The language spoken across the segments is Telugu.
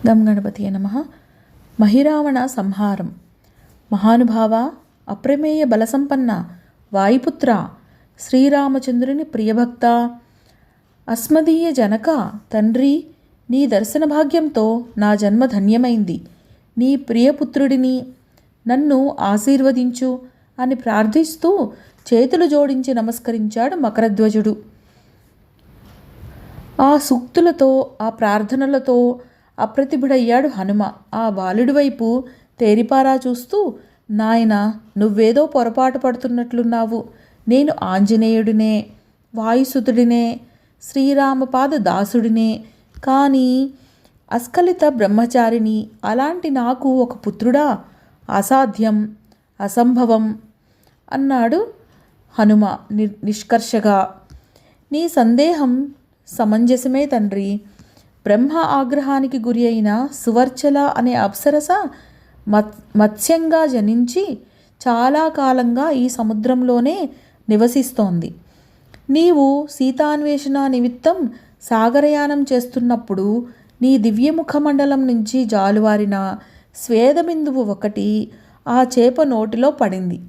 గం గణపతియే నమః. మహిరావణ సంహారం. మహానుభావ, అప్రమేయ బలసంపన్న వాయుపుత్ర, శ్రీరామచంద్రుని ప్రియభక్త, అస్మదీయ జనక తండ్రి, నీ దర్శన భాగ్యంతో నా జన్మ ధన్యమైంది. నీ ప్రియపుత్రుడిని నన్ను ఆశీర్వదించు అని ప్రార్థిస్తూ చేతులు జోడించి నమస్కరించాడు మకరధ్వజుడు. ఆ సూక్తులతో, ఆ ప్రార్థనలతో అప్రతిభుడయ్యాడు హనుమ. ఆ బాలుడి వైపు తేరిపారా చూస్తూ, నాయనా, నువ్వేదో పొరపాటు పడుతున్నట్లున్నావు. నేను ఆంజనేయుడినే, వాయుసుతుడినే, శ్రీరామపాద దాసుడినే, కానీ అస్ఖలిత బ్రహ్మచారిని. అలాంటి నాకు ఒక పుత్రుడా? అసాధ్యం, అసంభవం అన్నాడు హనుమ నిష్కర్షగా. నీ సందేహం సమంజసమే తండ్రి. బ్రహ్మ ఆగ్రహానికి గురి అయిన సువర్చల అనే అప్సరస మత్స్యంగా జనించి చాలా కాలంగా ఈ సముద్రంలోనే నివసిస్తోంది. నీవు సీతాన్వేషణ నిమిత్తం సాగరయానం చేస్తున్నప్పుడు నీ దివ్యముఖమండలం నుంచి జాలువారిన స్వేదబిందువు ఒకటి ఆ చేప నోటిలో పడింది.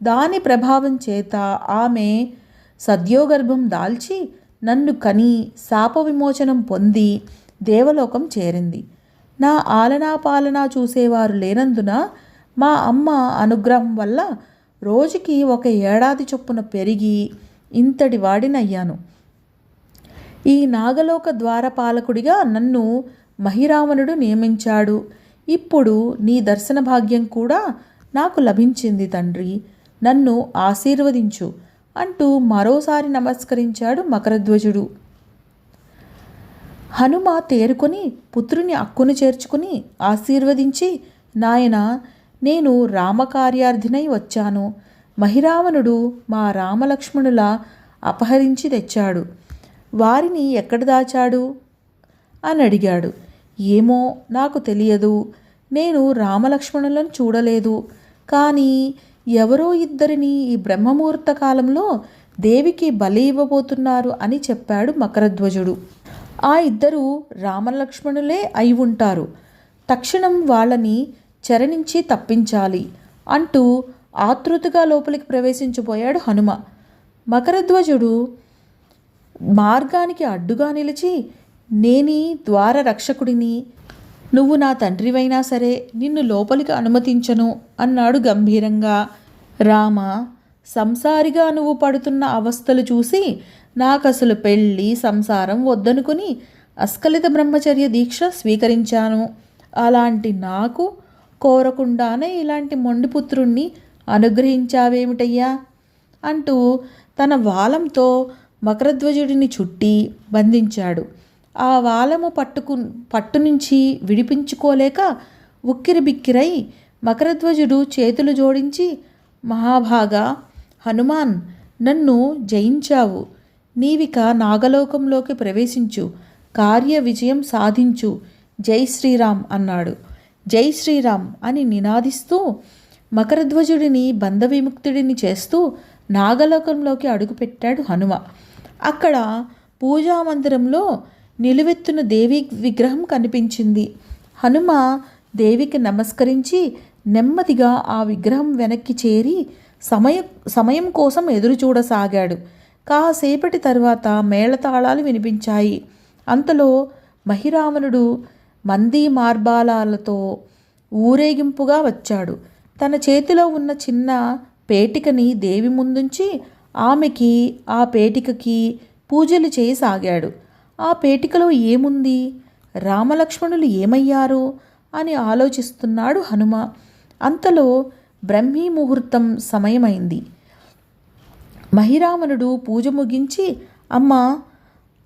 దాని ప్రభావం చేత ఆమె సద్యోగర్భం దాల్చి నన్ను కని శాప విమోచనం పొంది దేవలోకం చేరింది. నా ఆలనా పాలనా చూసేవారు లేనందున మా అమ్మ అనుగ్రహం వల్ల రోజుకి 1 ఏడాది చొప్పున పెరిగి ఇంతటి వాడినయ్యాను. ఈ నాగలోక ద్వారపాలకుడిగా నన్ను మహిరావణుడు నియమించాడు. ఇప్పుడు నీ దర్శన భాగ్యం కూడా నాకు లభించింది తండ్రి. నన్ను ఆశీర్వదించు అంటూ మరోసారి నమస్కరించాడు మకరధ్వజుడు. హనుమ తేరుకొని పుత్రుని అక్కును చేర్చుకుని ఆశీర్వదించి, నాయనా, నేను రామకార్యార్థినై వచ్చాను. మహిరావణుడు మా రామలక్ష్మణుల అపహరించి తెచ్చాడు. వారిని ఎక్కడ దాచాడు అని అడిగాడు. ఏమో, నాకు తెలియదు. నేను రామలక్ష్మణులను చూడలేదు. కానీ ఎవరో ఇద్దరిని ఈ బ్రహ్మముహూర్త కాలంలో దేవికి బలి ఇవ్వబోతున్నారు అని చెప్పాడు మకరధ్వజుడు. ఆ ఇద్దరు రామలక్ష్మణులే అయి ఉంటారు. తక్షణం వాళ్ళని చెరనించి తప్పించాలి అంటూ ఆతృతగా లోపలికి ప్రవేశించిపోయాడు హనుమ. మకరధ్వజుడు మార్గానికి అడ్డుగా నిలిచి, నేనీ ద్వార రక్షకుడిని, నువ్వు నా తండ్రివైనా సరే నిన్ను లోపలికి అనుమతించను అన్నాడు గంభీరంగా. రామ, సంసారిగా నువ్వు పడుతున్న అవస్థలు చూసి నాకసలు పెళ్ళి సంసారం వద్దనుకుని అస్ఖలిత బ్రహ్మచర్య దీక్ష స్వీకరించాను. అలాంటి నాకు కోరకుండానే ఇలాంటి మొండిపుత్రుణ్ణి అనుగ్రహించావేమిటయ్యా అంటూ తన వాలంతో మకరధ్వజుడిని చుట్టి బంధించాడు. ఆ వాలము పట్టు నుంచి విడిపించుకోలేక ఉక్కిరిబిక్కిరై మకరధ్వజుడు చేతులు జోడించి, మహాభాగా హనుమాన్, నన్ను జయించావు. నీవిక నాగలోకంలోకి ప్రవేశించు, కార్య విజయం సాధించు, జై శ్రీరామ్ అన్నాడు. జై శ్రీరామ్ అని నినాదిస్తూ మకరధ్వజుడిని బంధవిముక్తుడిని చేస్తూ నాగలోకంలోకి అడుగుపెట్టాడు హనుమ. అక్కడ పూజామందిరంలో నిలువెత్తున దేవి విగ్రహం కనిపించింది. హనుమ దేవికి నమస్కరించి నెమ్మదిగా ఆ విగ్రహం వెనక్కి చేరి సమయం కోసం ఎదురు చూడసాగాడు. కాసేపటి తర్వాత మేళతాళాలు వినిపించాయి. అంతలో మహిరావణుడు మందీ మార్బాలాలతో ఊరేగింపుగా వచ్చాడు. తన చేతిలో ఉన్న చిన్న పేటికని దేవి ముందుంచి ఆమెకి, ఆ పేటికకి పూజలు చేయసాగాడు. ఆ పేటికలో ఏముంది, రామలక్ష్మణులు ఏమయ్యారు అని ఆలోచిస్తున్నాడు హనుమ. అంతలో బ్రహ్మీ ముహూర్తం సమయమైంది. మహిరావణుడు పూజ ముగించి, అమ్మా,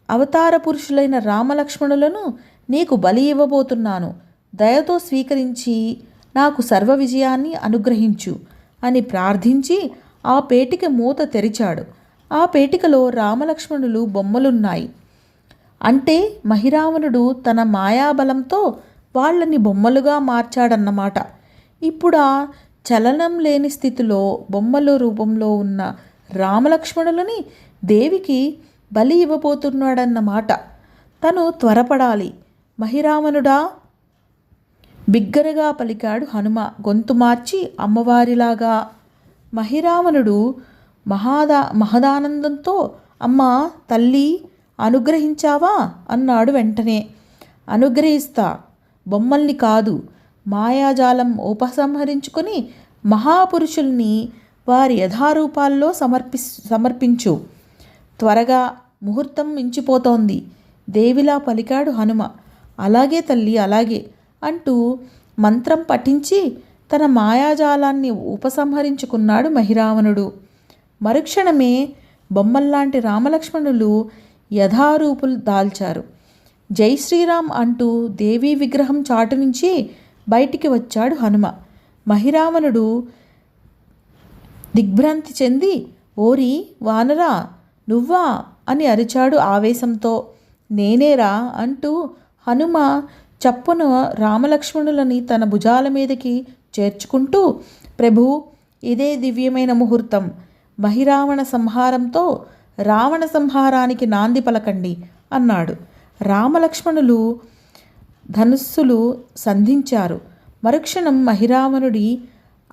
అవతార పురుషులైన రామలక్ష్మణులను నీకు బలి ఇవ్వబోతున్నాను. దయతో స్వీకరించి నాకు సర్వ విజయాన్ని అనుగ్రహించు అని ప్రార్థించి ఆ పేటిక మూత తెరిచాడు. ఆ పేటికలో రామలక్ష్మణులు బొమ్మలున్నాయి. అంటే మహిరావణుడు తన మాయాబలంతో వాళ్ళని బొమ్మలుగా మార్చాడన్నమాట. ఇప్పుడా చలనం లేని స్థితిలో బొమ్మల రూపంలో ఉన్న రామలక్ష్మణులని దేవికి బలి ఇవ్వబోతున్నాడన్నమాట. తను త్వరపడాలి. మహిరావణుడా, బిగ్గరగా పలికాడు హనుమ గొంతు మార్చి అమ్మవారిలాగా. మహిరావణుడు మహదానందంతో అమ్మా తల్లి అనుగ్రహించావా అన్నాడు వెంటనే. అనుగ్రహిస్తా, బొమ్మల్ని కాదు, మాయాజాలం ఉపసంహరించుకొని మహాపురుషుల్ని వారి యథారూపాల్లో సమర్పించు. త్వరగా, ముహూర్తం మించిపోతోంది దేవిలా పలికాడు హనుమ. అలాగే తల్లి, అలాగే అంటూ మంత్రం పఠించి తన మాయాజాలాన్ని ఉపసంహరించుకున్నాడు మహిరావణుడు. మరుక్షణమే బొమ్మల్లాంటి రామలక్ష్మణులు యథారూపులు దాల్చారు. జై శ్రీరామ్ అంటూ దేవీ విగ్రహం చాటు నుంచి బయటికి వచ్చాడు హనుమ. మహిరావణుడు దిగ్భ్రాంతి చెంది ఓరి వానరా, నువ్వా అని అరిచాడు ఆవేశంతో. నేనేరా అంటూ హనుమ చప్పున రామలక్ష్మణులని తన భుజాల మీదకి చేర్చుకుంటూ, ప్రభూ, ఇదే దివ్యమైన ముహూర్తం. మహిరావణ సంహారంతో రావణ సంహారానికి నాంది పలకండి అన్నాడు. రామలక్ష్మణులు ధనుస్సులు సంధించారు. మరుక్షణం మహిరావణుడి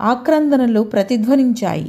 ఆక్రందనలు ప్రతిధ్వనించాయి.